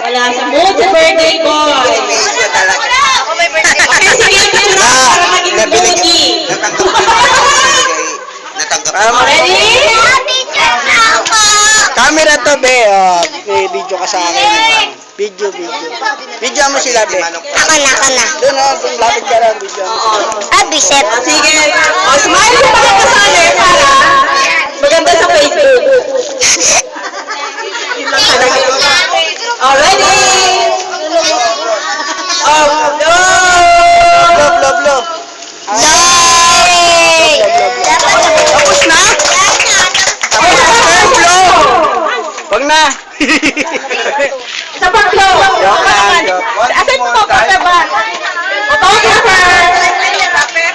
Wala sa mood sa birthday boy. Video talaga. Ako may birthday. Okay, sige, picture para maging moody. Natanggap. Ready? Picture na ako. Camera to, be. Oh, may video ka sa akin. Video. Video mo sila, be. Ako na. Doon, oh. Doon, lapit ka lang. Video mo sila. Biset. Sige. Smile pa ka kasali para maganda sa Facebook. Ready? Blow. Tapos na? Wag na. Sa paglo. Asan mo ba? Photographer.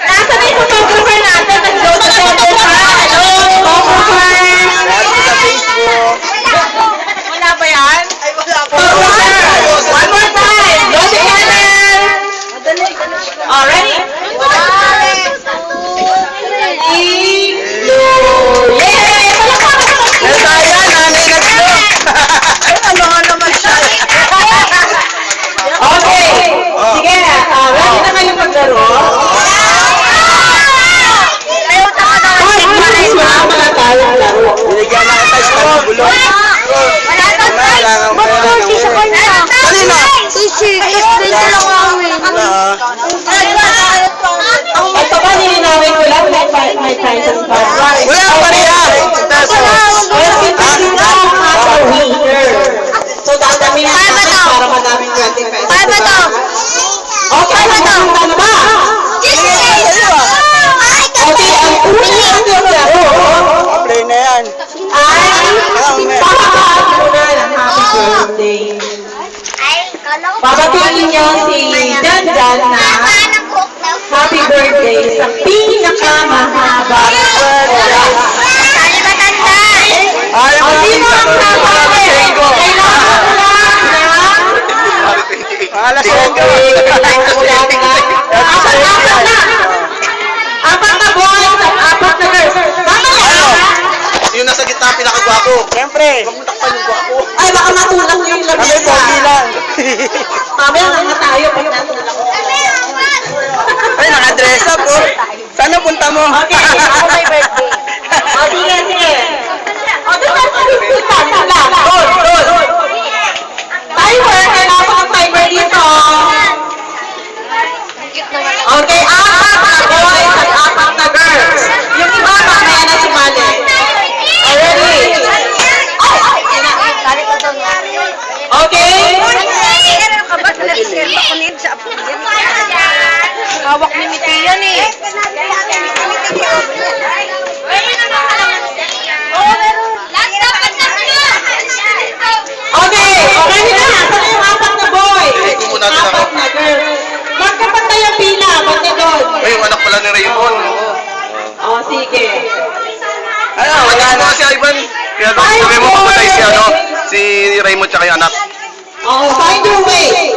Nasaan na yung photographer natin? Nag-go sa photographer. Hello, photographer. Sa Facebook. Wala ba yan? Photographer. One more time. Go together. Ready? Okay. Sige. Ready na kayo maglaro? Mga tayong laro. Binigyan na kita sa bulong. Kanina? Ito ba nilinawin ko lang? May prizes pa. Wala pa rin yan. Well, pinagin na ang mga winner. So, dadami na natin para madaming 20 pesos. Okay, magpunta na ba? Okay, ang unang laro Play na yan. ay pakakaat muna ng happy birthday. Babatiin niyo si Dandan na happy birthday sa pinakamahabang oras. Ayaw O, mo sino ang sasabi? Kailangan ko lang na Alas okay, kailangan ko lang na apat na boys at apat na girls. Tama ba? Yung nasa gitna pinakagwapo. Siyempre. Takpan yung gwapo. Ay, baka matulak niyo yung Kami, lamesa. pogi lang. Mamaya nga tayo pag natulak ko. Ay, naka-dress up, oh. Saan punta mo? Okay, ako may birthday. O, sige. O, doon na sa hospital. Doon. Timer, kailangan ko ng timer dito. Okay, apat na boys at apat na girls. Yung iba, mamaya na sumali. Ready? Okay? Hawak ni Miti yan eh. Okay, ready na. Saan yung apat na boys? Iko muna din ako. Apat na girls. Magkapantay ang pila. Banda doon. Ay, yung anak pala ni Raymond. O, sige. Ano, wala Wala na. na si Ivan. Kaya sabi mo kapatay si si Raymond tsaka yung anak. O, find your way.